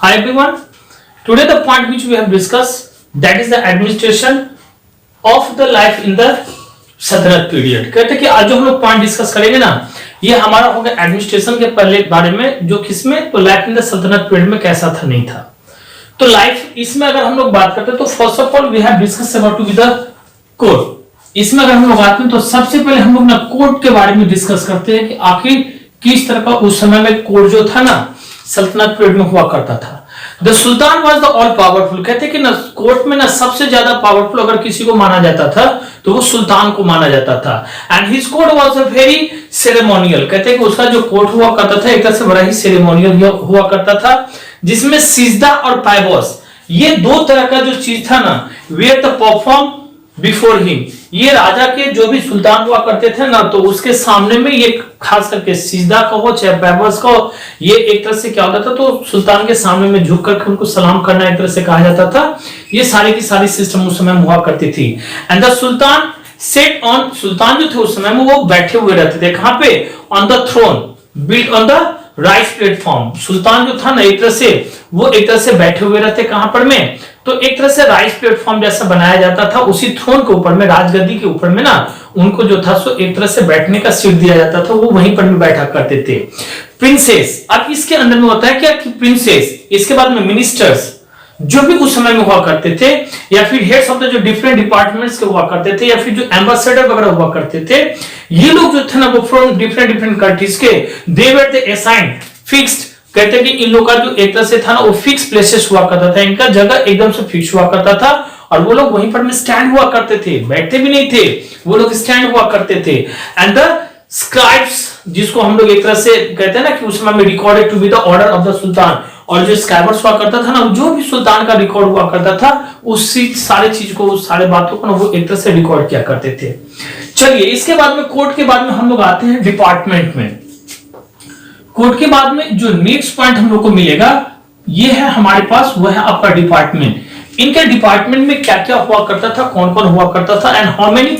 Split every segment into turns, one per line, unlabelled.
Hi everyone. Today the point which we have discussed, that is the administration of the life in the सल्तनत period. कहते हैं कि आज जो हम लोग पॉइंट डिस्कस करेंगे ना, ये हमारा होगा एडमिनिस्ट्रेशन के पहले बारे में, जो किसमें, तो लाइफ इन द सल्तनत पीरियड में कैसा था नहीं था। तो लाइफ इसमें अगर हम लोग बात करते हैं तो first of all we have discuss about to be the code. इसमें अगर हम लोग आते हैं तो सबसे पहले हम लोग ना कोड के बारे में डिस्कस करते हैं कि आखिर किस तरह का उस समय में कोड जो था ना सल्तनत पीरियड में हुआ करता था। The sultan was the all powerful. कहते हैं कि ना कोर्ट में ना सबसे ज्यादा पावरफुल अगर किसी को माना जाता था तो वो सुल्तान को माना जाता था। And his code was a very ceremonial. कहते हैं कि उसका जो कोड हुआ करता था एक तरह से बड़ा ही सेरेमोनियल हुआ करता था, जिसमें सिजदा और पायबॉस ये दो तरह का जो चीज था ना, where the perform before him. ये राजा के जो भी सुल्तान हुआ करते थे ना, तो उसके सामने में ये खास करके सिजदा कहो चाहे पैबर्स कहो, ये एक तरह से क्या होता था, तो सुल्तान के सामने में झुक करके उनको सलाम करना एक तरह से कहा जाता था। ये सारी की सारी सिस्टम उस समय हुआ करती थी। And the sultan set on, सुल्तान जो थे उस समय में वो बैठे हुए रहते थे कहां पे, on the throne built on the raised platform. सुल्तान जो था ना एक तरह से वो एक तरह से बैठे हुए रहते कहां पर में, तो एक तरह से राइस प्लेटफॉर्म जैसा बनाया जाता था, उसी थ्रोन के ऊपर में, राजगद्दी के ऊपर में ना उनको जो था सो एक तरह से बैठने का सीट दिया जाता था, वो वहीं पर में बैठा करते थे। प्रिंसेस, अब इसके अंदर में होता है क्या कि प्रिंसेस, इसके बाद में मिनिस्टर्स जो भी उस समय में हुआ करते थे, या फिर हेड्स ऑफ द जो डिफरेंट डिपार्टमेंट्स के हुआ करते थे, या फिर जो एम्बेसडर वगैरह हुआ करते थे, ये लोग जो थे ना वो फ्रॉम डिफरेंट डिफरेंट कंट्रीज के, दे वर द असाइन्ड फिक्स्ड। कहते हैं कि इन लोगों का जो एक तरह से था ना वो फिक्स प्लेसेस हुआ करता था, इनका जगह एकदम से फिक्स हुआ करता था, और वो लोग वहीं पर में स्टैंड हुआ करते थे, बैठते भी नहीं थे, वो लोग स्टैंड हुआ करते थे। एंड द स्क्राइब्स, जिसको हम लोग एक तरह से कहते हैं ना कि उस समय में recorded to be the order of the sultan, और जो स्क्राइबर्स हुआ करता था ना, जो भी सुल्तान का रिकॉर्ड हुआ करता था उसी सारे चीज को, उस सारे बातों को ना वो एक तरह से रिकॉर्ड किया करते थे। चलिए इसके बाद में कोर्ट के बाद में हम लोग आते हैं डिपार्टमेंट में। कोर्ट के बाद में जो नेक्स्ट पॉइंट हम लोग को मिलेगा ये है हमारे पास, वो है आपका डिपार्टमेंट। इनके डिपार्टमेंट में क्या क्या हुआ करता था, कौन कौन हुआ करता था, and how many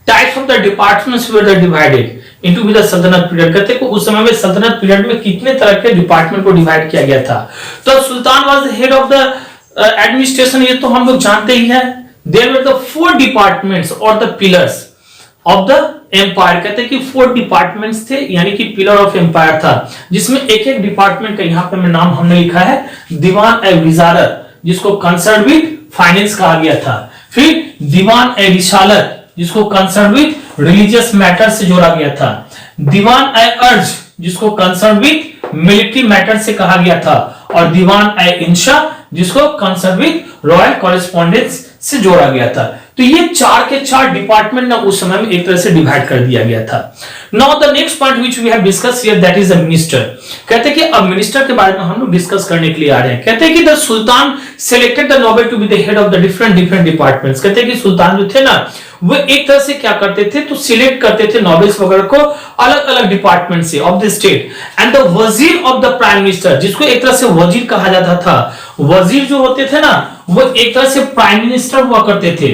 types of the departments were divided into the सल्तनत पीरियड। कहते हैं कि उस समय में सल्तनत पीरियड में कितने तरह के डिपार्टमेंट को डिवाइड किया गया था। तो sultan was the head of the administration, ये तो हम लोग जानते ही हैं। देयर वर द 4 डिपार्टमेंट्स और the pillars of the empire. कहते हैं कि 4 डिपार्टमेंट्स थे, यानी कि पिलर ऑफ एम्पायर था, जिसमें एक एक डिपार्टमेंट का यहाँ पे मैं नाम हमने लिखा है। दीवान ए विजारत, जिसको कंसर्न विद फाइनेंस कहा गया था। फिर दीवान ए रिसालत, जिसको कंसर्न विद रिलीजियस मैटर से जोड़ा गया था। दीवान ए अर्ज, जिसको कंसर्न विद मिलिट्री मैटर से कहा गया था। और दीवान ए इंशा, जिसको कंसर्न विद रॉयल कॉरेस्पॉन्डेंस से जोड़ा गया था। तो ये 4 के 4 डिपार्टमेंट ना उस समय में एक तरह से डिवाइड कर दिया गया था। Now the next point which we have discuss here, that is the minister. कहते हैं कि अब मिनिस्टर के बारे में हम लोग डिस्कस करने के लिए आ रहे हैं। कहते हैं कि the sultan selected the noble to be the head of the different departments. कहते हैं कि सुल्तान जो थे ना वो एक तरह से क्या करते थे, तो सिलेक्ट करते थे नोबल्स वगैरह को अलग अलग डिपार्टमेंट से of the state. And the वजीर ऑफ द प्राइम मिनिस्टर, जिसको एक तरह से वजीर कहा जाता था। वजीर जो होते थे ना वो एक तरह से प्राइम मिनिस्टर हुआ करते थे।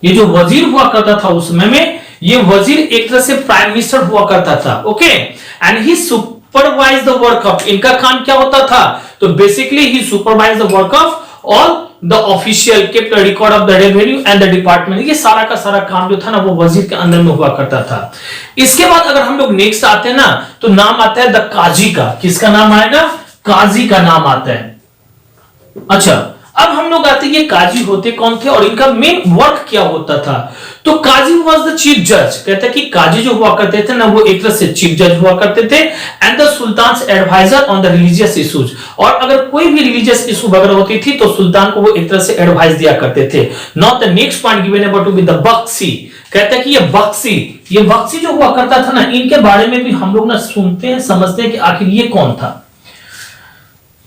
ये जो वजीर हुआ करता था उस समय में, ये वजीर एक तरह से प्राइम मिनिस्टर हुआ करता था। Okay, and he supervise the work of, इनका काम क्या होता था, तो basically he supervise the work of all the official, kept the record of the revenue and the department. ये सारा का सारा काम जो था ना वो वजीर के अंदर में हुआ करता था। इसके बाद अगर हम लोग नेक्स्ट आते हैं ना, तो नाम आता है द काजी का। किसका नाम आएगा, काजी का नाम आता है। अच्छा, अब हम लोग आते हैं ये काजी होते कौन थे और इनका मेन वर्क क्या होता था। तो काजी वाज द चीफ जज। कहते हैं कि काजी जो हुआ करते थे ना वो एक तरह से चीफ जज हुआ करते थे, and the sultan's adviser on the religious issues. और अगर कोई भी रिलीजियस इशू वगैरह होती थी तो सुल्तान को वो एक तरह से एडवाइस दिया करते थे। Now the next point given about to be the Bakhshi. कहते हैं कि ये बख्शी जो हुआ करता था ना, इनके बारे में भी हम लोग ना सुनते हैं, समझते हैं कि आखिर ये कौन था।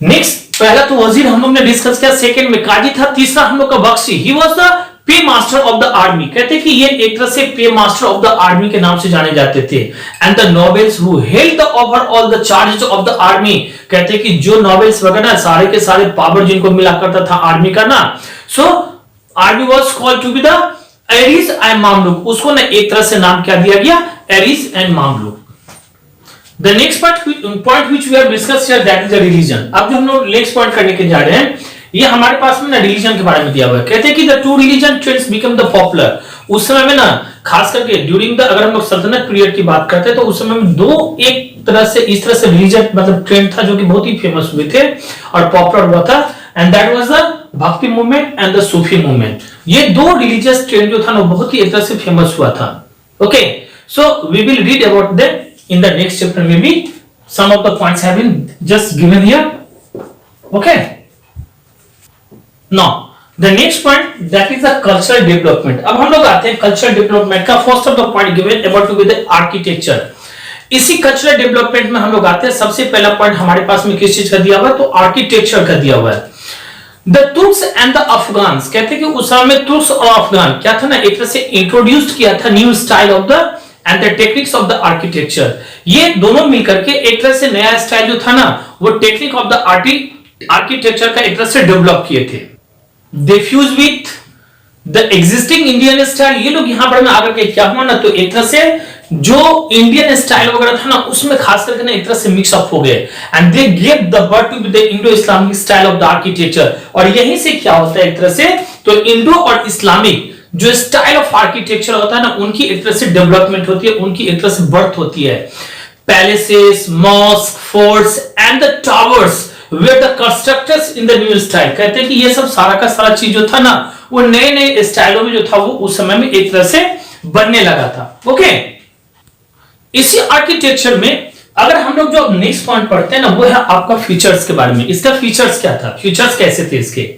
नेक्स्ट, पहला तो वजीर हम लोग ने डिस्कस किया, सेकंड में काजी था, तीसरा हम लोग का Bakhshi. He was the paymaster of the army. कहते हैं कि ये एक तरह से पे मास्टर ऑफ द आर्मी के नाम से जाने जाते थे। And the nobles who held the over all the charges of the army. कहते हैं कि जो नोबल्स वगैरह सारे के सारे पावर जिनको मिला करता था आर्मी का ना, so army was called to be the Ariz and Mamluk. उसको ना एक तरह से नाम क्या दिया गया, Ariz and Mamluk. The next point which we have discussed here that is the religion. अब जो हम लोग नेक्स्ट पॉइंट करने के जा रहे हैं, ये हमारे पास में ना रिलीजन के बारे में दिया हुआ है। कहते हैं कि the two religion trends become the popular. उस समय में ना खास करके ड्यूरिंग द, अगर हम लोग सल्तनत पीरियड की बात करते हैं तो उस समय में दो एक तरह से इस तरह से रिलीजन मतलब ट्रेंड था जो कि बहुत ही फेमस हुए थे और पॉपुलर हुआ था, एंड दैट वाज द भक्ति movement and the Sufi movement. ये दो रिलीजियस ट्रेंड जो था ना बहुत ही एक तरह से फेमस हुआ था। Okay, so we will read about them in the next chapter. Maybe some of the points have been just given here. Okay, now the next point, that is the cultural development. अब हम लोग आते हैं cultural development का first of the point given about to be the architecture. इसी cultural development में हम लोग आते हैं, सबसे पहला पॉइंट हमारे पास में किस चीज का दिया हुआ है, तो आर्किटेक्चर का दिया हुआ है। The Turks and the Afghans, कहते हैं कि उस समय में तुर्क और अफगान क्या था ना एक तरह से इंट्रोड्यूस किया था new style of the end the techniques of the architecture. ये दोनों मिलकर के एक तरह से नया स्टाइल जो था ना वो टेक्निक ऑफ द आर्किटेक्चर का एक तरह से डेवलप किए थे। They fuse with the existing Indian style. ये लोग यहां पर आकर के क्या हुआ ना, तो एक तरह से जो इंडियन स्टाइल वगैरह था ना उसमें खास करके ना एक तरह से मिक्स अप हो गए, and they give the birth to the Indo Islamic style of the architecture. और यहीं से क्या होता है एक तरह से, तो इंडो और इस्लामिक जो स्टाइल ऑफ आर्किटेक्चर होता है ना उनकी एक तरह से डेवलपमेंट होती है, उनकी एक तरह से बर्थ होती है। Palaces, mosques, forts and the towers where the constructors in the new style. कहते हैं कि ये सब सारा का सारा चीज जो था ना वो नए नए स्टाइलों में जो था वो उस समय में एक तरह से बनने लगा था। ओके, इसी आर्किटेक्चर में अगर हम लोग जो नेक्स्ट पॉइंट पढ़ते हैं ना वो है आपका फीचर्स के बारे में। इसका फीचर्स क्या था, फीचर्स कैसे थे इसके।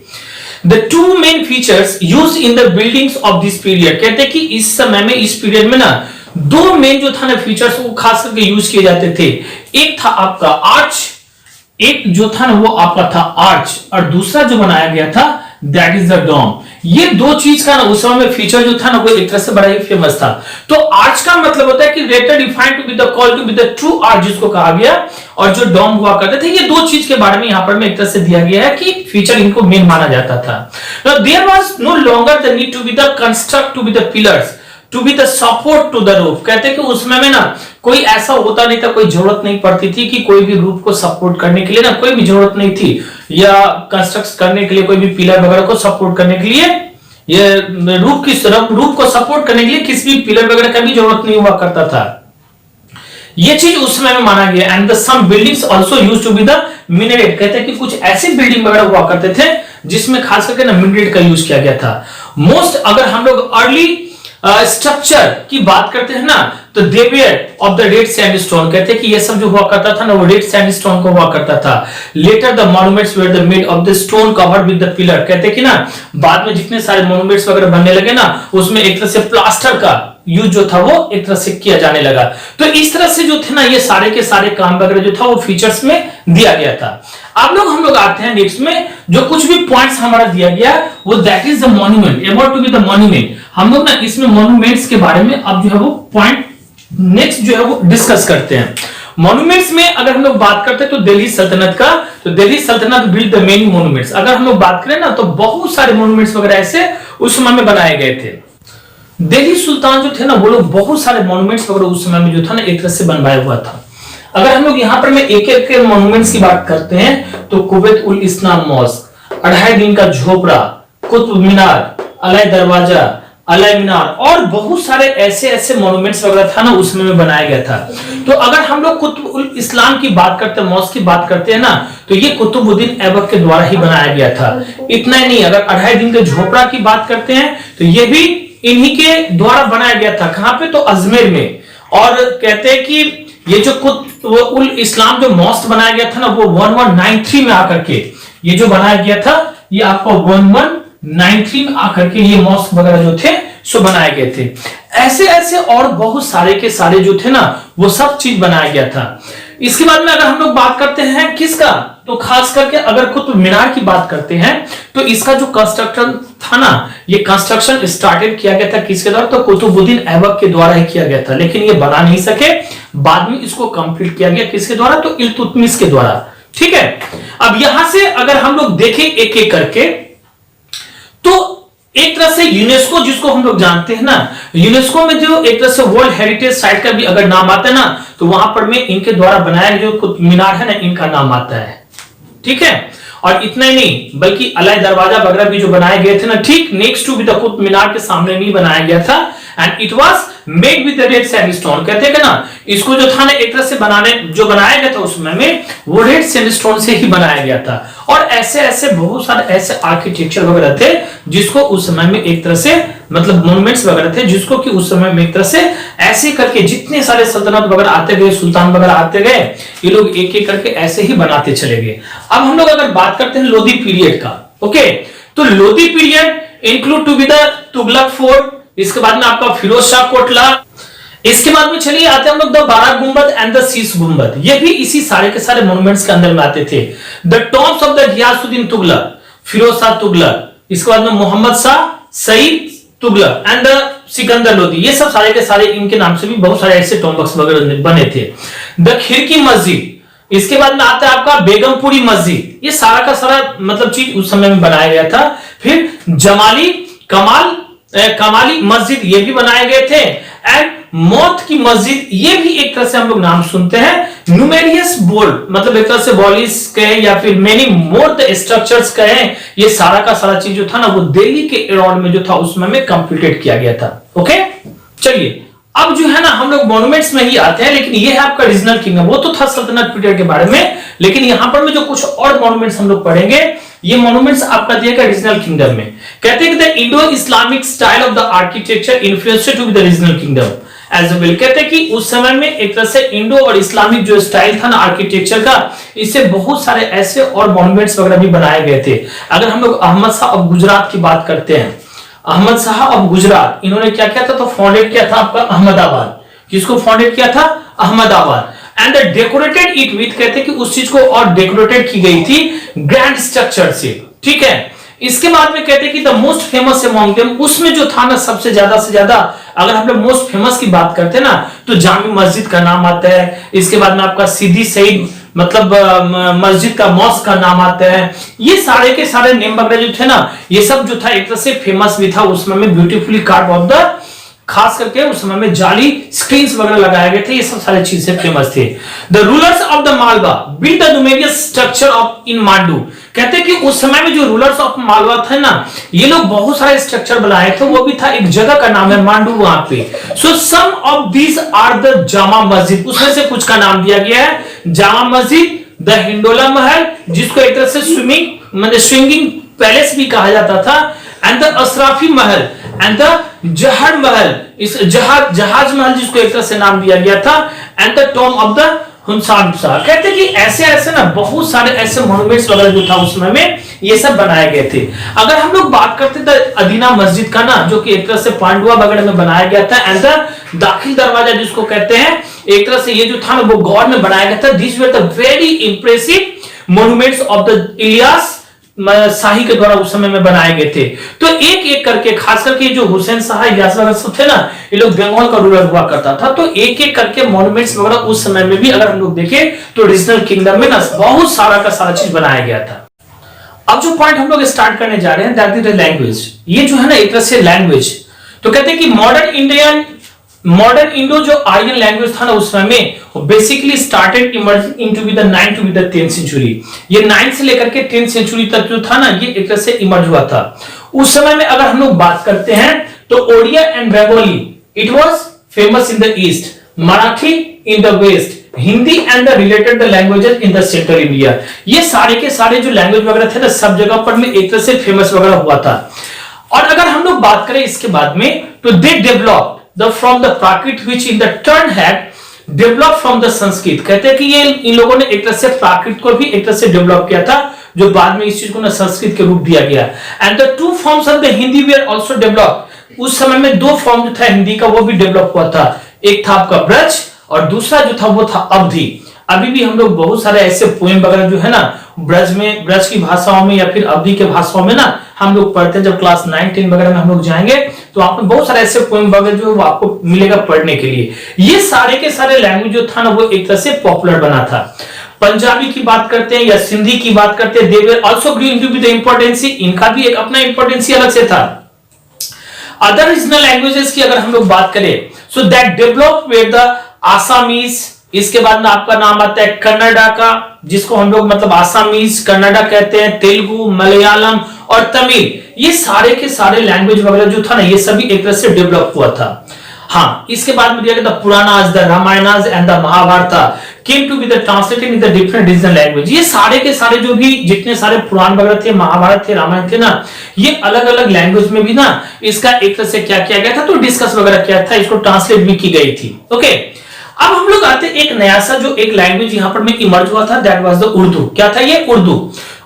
The two main features used in the buildings of this period, कहते हैं कि इस समय में इस पीरियड में ना दो मेन जो था ना फीचर्स वो खास करके यूज किए जाते थे। एक था आपका आर्च, एक जो था ना वो आपका था आर्च, और दूसरा जो बनाया गया था दैट इज द डोम। ये दो चीज का ना उस समय में फीचर जो था ना वो एक तरह से बड़ा ही फेमस था। तो आर्च का मतलब होता है कि later defined to be the call to be the true arch जिसको कहा गया, और जो डोम हुआ करते थे, ये दो चीज के बारे में यहां पर में एक तरह से दिया गया है कि फीचर इनको मेन माना जाता था। Now there was no longer the need to be the construct to be the pillars to be the support to the roof। कहते हैं कि उस समय में ना कोई ऐसा होता नहीं था, कोई जरूरत नहीं पड़ती थी कि कोई भी रूफ को सपोर्ट करने के लिए ना कोई भी जरूरत नहीं थी, या कंस्ट्रक्ट करने के लिए कोई भी पिलर वगैरह को सपोर्ट करने के लिए, ये रूफ को सपोर्ट करने के लिए किसी भी पिलर वगैरह का भी जरूरत नहीं हुआ करता था। ये चीज उस समय में माना गया। And the some buildings also used to be the minaret. कहते हैं कि कुछ ऐसे बिल्डिंग वगैरह हुआ करते थे जिसमें खास करके ना मिनरेट का यूज किया गया था। मोस्ट अगर हम लोग अर्ली स्ट्रक्चर की बात करते हैं ना तो they were of the red sandstone. कहते हैं कि ये सब जो हुआ करता था ना वो रेड सैंडस्टोन को हुआ करता था। Later the monuments where the made of the stone covered with the pillar. कहते हैं कि ना बाद में जितने सारे मॉन्यूमेंट्स वगैरह बनने लगे ना उसमें एक तरह से प्लास्टर का यूज जो था वो एक तरह से किया जाने लगा। तो इस तरह से जो थे ना ये सारे के सारे काम वगैरह जो था वो फीचर्स में दिया गया था। अब हम लोग आते हैं नेक्स्ट में जो कुछ भी पॉइंट्स हमारा दिया गया वो that is the monument, about to be the monument. हम लोग ना इसमें मॉन्यूमेंट्स के बारे में अब जो है वो पॉइंट नेक्स्ट जो है वो डिस्कस करते हैं। मॉन्यूमेंट्स में अगर हम लोग बात करते हैं तो दिल्ली सल्तनत का, तो दिल्ली सल्तनत बिल्ड द मेनी मॉन्यूमेंट्स। अगर हम लोग बात करें ना तो बहुत सारे मॉन्यूमेंट्स वगैरह ऐसे उस समय में बनाए गए थे। दिल्ली सुल्तान जो थे ना वो लोग बहुत सारे मॉन्यूमेंट्स वगैरह उस समय में जो था ना एक तरह से बनवाया हुआ था। अगर हम लोग यहाँ पर में एक एक मॉन्यूमेंट्स की बात करते हैं तो कुवैत उल इस्लाम मॉस्क, 2.5 दिन का झोपड़ा, कुतुब मीनार, अलाई दरवाजा, अलाई मीनार और बहुत सारे ऐसे ऐसे मॉन्यूमेंट्स वगैरह था ना उसमें में बनाया गया था। तो अगर हम लोग कुतुब उल इस्लाम की बात करते हैं, मॉस्क की बात करते हैं ना तो ये कुतुबुद्दीन ऐबक के द्वारा ही बनाया गया था। इतना ही नहीं, अगर 2.5 दिन के झोपड़ा की बात करते हैं तो ये भी इन्हीं के द्वारा बनाया गया था। कहां पे, तो अजमेर में। और कहते हैं कि ये जो उल इस्लाम जो मॉस्क बनाया गया था ना वो 1193 में आकर के ये जो बनाया गया था ये आपको 1193 में आकर के ये मॉस्क वगैरह जो थे सो बनाए गए थे। ऐसे ऐसे और बहुत सारे के सारे जो थे ना वो सब चीज बनाया गया था। इसके बाद में अगर हम लोग बात करते हैं किसका, तो खास करके अगर कुतुब मीनार की बात करते हैं तो इसका जो कंस्ट्रक्शन था ना ये कंस्ट्रक्शन स्टार्टेड किया गया था किसके द्वारा, तो कुतुबुद्दीन ऐबक के द्वारा ही किया गया था। लेकिन ये बना नहीं सके, बाद में इसको कंप्लीट किया गया किसके द्वारा, तो इल्तुतमिश के द्वारा। ठीक है, अब यहां से अगर हम लोग देखें एक एक करके तो एक तरह से यूनेस्को जिसको हम लोग जानते हैं ना, यूनेस्को में जो एक तरह से वर्ल्ड हेरिटेज साइट का भी अगर नाम आता है ना, तो वहां पर में इनके द्वारा बनाया जो कुतुब मीनार है ना, इनका नाम आता है। ठीक है, और इतना ही नहीं बल्कि अलाई दरवाजा वगैरह भी जो बनाए गए थे ना, ठीक next to the Qutub Minar के सामने नहीं बनाया गया था, and it was made with red sandstone. कहते हैं कि ना, इसको जो था ना एक तरह से बनाया गया था उस समय में, वो रेड सैंडस्टोन से ही बनाया गया था। और ऐसे ऐसे बहुत सारे ऐसे आर्किटेक्चर वगैरह थे जिसको उस समय में एक तरह से मतलब मॉन्यूमेंट्स वगैरह थे जिसको कि उस समय में एक तरह से ऐसे करके जितने सारे सल्तनत वगैरह आते गए, सुल्तान वगैरह आते गए, ये लोग एक एक करके ऐसे ही बनाते चले गए। अब हम लोग अगर बात करते हैं लोधी पीरियड का, ओके, तो Lodhi period include to be the Tughlaq fort, इसके बाद में आपका फिरोज शाह कोटला, इसके बाद में चलिए आते हैं हम लोग द बारह गुंबद एंड द शीश गुंबद, ये भी इसी सारे के सारे मॉन्यूमेंट्स के अंदर में आते थे। The tombs of the Ghiyasuddin Tughlaq, Firoz Shah Tughlaq, इसके बाद में मोहम्मद शाह सईद तुगलक एंड द सिकंदर लोधी, ये सब सारे के सारे इनके नाम से भी बहुत सारे ऐसे टॉम्ब्स वगैरह बने थे। द खिड़की मस्जिद, इसके बाद में आता है आपका बेगमपुरी मस्जिद, ये सारा का सारा मतलब चीज उस समय में बनाया गया था। फिर जमाली कमाली मस्जिद ये भी बनाए गए थे, एंड मौत की मस्जिद ये भी एक तरह से हम लोग नाम सुनते हैं। न्यूमेरियस बोल्ड मतलब एक तरह से बॉलिस कहे या फिर मेनी मोर द स्ट्रक्चर्स कहे, ये सारा का सारा चीज जो था ना वो दिल्ली के अराउंड में जो था उसमें में कंप्लीटेड किया गया था। ओके, चलिए अब जो है ना हम लोग मॉन्यूमेंट्स में ही आते हैं, लेकिन ये है आपका रीजनल किंगडम, वो तो था सल्तनत पीरियड के बारे में, लेकिन यहां पर में जो कुछ और मॉन्यूमेंट्स हम लोग पढ़ेंगे, ये मॉन्यूमेंट्स आपका दिएगा रीजनल किंगडम में। कहते हैं कि the Indo Islamic style of the architecture influenced to the regional kingdom as well. कहते हैं कि उस समय में एक तरह से इंडो और इस्लामिक जो स्टाइल था ना आर्किटेक्चर का, इससे बहुत सारे ऐसे और मॉन्यूमेंट्स वगैरह भी बनाए गए थे। अगर हम लोग अहमद शाह ऑफ गुजरात की बात करते हैं, अहमद शाह ऑफ गुजरात, इन्होंने क्या किया था, तो फाउंडेड किया था आपका अहमदाबाद। किसको फाउंडेड किया था? Ahmedabad. And decorated it with, कहते हैं कि उस चीज को और डेकोरेटेड की गई थी ग्रैंड स्ट्रक्चर से। ठीक है, इसके बाद में कहते हैं कि the most famous among them, उसमें जो था ना सबसे ज्यादा से ज्यादा अगर हम लोग मोस्ट फेमस की बात करते हैं ना, तो जामी मस्जिद का नाम आता है। इसके बाद में आपका सीधी सईद मतलब मस्जिद का मॉस्क का नाम आता है। ये सारे के सारे नेम वगैरह जो थे ना, ये सब जो था एक तरह से फेमस भी था उस समय में, ब्यूटीफुली कार्ड ऑफ द, खास करके उस समय में जाली स्क्रीन्स वगैरह लगाए गए थे, ये सब सारी चीजें फेमस थे। The rulers of the Malwa build the numerous structure of in Mandu, कहते हैं कि उस समय में जो रूलर्स ऑफ मालवा थे ना, ये लोग बहुत सारे स्ट्रक्चर बनाए थे, वो भी था एक जगह का नाम है मांडू वहां पे। So some of these are the Jama Masjid, उसमें से कुछ का नाम दिया गया है जामा मस्जिद, द हिंडोला महल जिसको एक तरह से स्विंगिंग पैलेस भी कहा जाता था, and the अशराफी Mahal and the जहर महल, इस जहाज महल जिसको एक तरह से नाम दिया गया था, and the tomb of the हुनसान शाह। कहते हैं कि ऐसे ऐसे ना बहुत सारे ऐसे मॉन्यूमेंट्स वगैरह जो था उस समय में ये सब बनाए गए थे। अगर हम लोग बात करते थे अदीना मस्जिद का ना, जो कि एक तरह से पांडुआ वगैरह में बनाया गया था, एंड द दाखिल दरवाजा जिसको कहते हैं, एक तरह से ये जो था ना वो गौर में बनाया गया था। This were the very impressive monuments of the Ilyas Shahi के द्वारा उस समय में बनाए गए थे। तो एक एक करके, खास करके जो हुसैन शाह इलियास वगैरह थे ना, ये लोग बंगाल का रूलर हुआ करता था, तो एक एक करके मॉन्यूमेंट्स वगैरह उस समय में भी अगर हम लोग देखें तो रीजनल किंगडम में ना बहुत सारा का सारा चीज बनाया गया था। अब जो पॉइंट हम लोग स्टार्ट करने जा रहे हैं, दैट इज द लैंग्वेज। ये जो है ना एक तरह से लैंग्वेज, तो कहते हैं कि मॉडर्न इंडो जो आर्यन लैंग्वेज था ना उस समय में, basically started emerging into be the 9th to be the 10th century. ये 9th से लेकर के 10th सेंचुरी तक जो था ना, ये एक तरह से इमर्ज हुआ था। उस समय में अगर हम लोग बात करते हैं तो Odia and Bengali it was famous in the east, Marathi in the west, Hindi and the related the languages in the central India. ये सारे के सारे जो लैंग्वेज वगैरह थे ना, सब जगह पर में एक तरह से फेमस वगैरह हुआ था। और अगर हम लोग बात करें इसके बाद में, तो they develop from the Prakrit which in the turn had developed from the Sanskrit. कहते हैं कि ये इन लोगों ने एक तरह से प्राकृत को भी एक तरह से डेवलप किया था, जो बाद में इस चीज को ना संस्कृत के रूप दिया गया। And the two forms of the Hindi we are also develop. उस समय में दो फॉर्म जो था हिंदी का वो भी डेवलप हुआ था, एक था आपका ब्रज और दूसरा जो था वो था अवधी। अभी भी हम लोग बहुत सारे ऐसे पोएम वगैरह जो है ना ब्रज की भाषाओं में या फिर अवधी के भाषाओं में ना हम लोग पढ़ते हैं। जब क्लास 9-10 वगैरह में हम लोग जाएंगे तो आपको बहुत सारे ऐसे पोएम वगैरह जो वो आपको मिलेगा पढ़ने के लिए। ये सारे के सारे लैंग्वेज जो था ना वो एक तरह से पॉपुलर बना था। पंजाबी की बात करते हैं या सिंधी की बात करते हैं, they were also grew into the importance, इनका भी एक अपना इंपॉर्टेंस अलग से था। अदर रीजनल लैंग्वेजेस की अगर हम लोग बात करें, so that develop with the Assamese, इसके बाद में आपका नाम आता है कन्नडा का, जिसको हम लोग मतलब आसामीज कन्नडा कहते हैं, तेलुगु, मलयालम और तमिल, ये सारे के सारे लैंग्वेज वगैरह जो था ना, ये सभी एक तरह से डेवलप हुआ था। हाँ, इसके बाद में दिया गया the Puranas, the Ramayanas and the Mahabharata came to be the translated in the different regional language. ये सारे के सारे जो भी जितने सारे पुराण वगैरह थे, महाभारत थे, रामायण थे ना, ये अलग अलग लैंग्वेज में भी ना इसका एक तरह से क्या किया गया था, तो डिस्कस वगैरह किया था, इसको ट्रांसलेट भी की गई थी। ओके, अब हम लोग आते हैं एक नया सा जो एक लैंग्वेज यहां पर में इमर्ज हुआ था, दैट वाज द उर्दू। क्या था ये? उर्दू।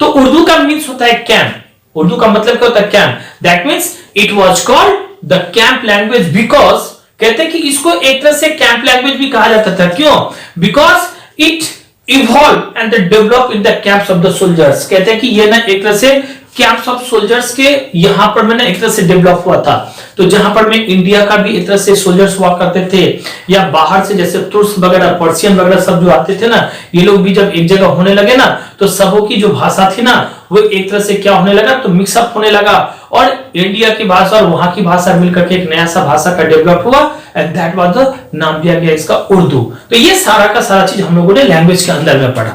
तो उर्दू का मीन्स होता है कैंप। उर्दू का मतलब क्या होता है? Camp. That means it was called the camp language because, कहते हैं कि इसको एक तरह से कैंप लैंग्वेज भी कहा जाता था। क्यों? Because it evolve and develop in the camps of the soldiers. कहते हैं कि ये ना एक तरह से कैंप्स ऑफ सोल्जर्स के यहां पर मैंने एक तरह से डेवलप हुआ था। तो जहां पर में इंडिया का भी एक तरह से सोल्जर्स हुआ करते थे, या बाहर से जैसे तुर्क वगैरह, पर्शियन वगैरह सब जो आते थे ना, ये लोग भी जब एक जगह होने लगे ना, तो सबों की जो भाषा थी ना, वो एक तरह से क्या होने लगा, तो मिक्सअप होने लगा, और इंडिया की भाषा और वहां की भाषा मिलकर के एक नया सा भाषा का डेवलप हुआ, एंड दैट वाज द नाम दिया गया इसका उर्दू। तो ये सारा का सारा चीज हम लोगों ने लैंग्वेज के अंदर में पढ़ा।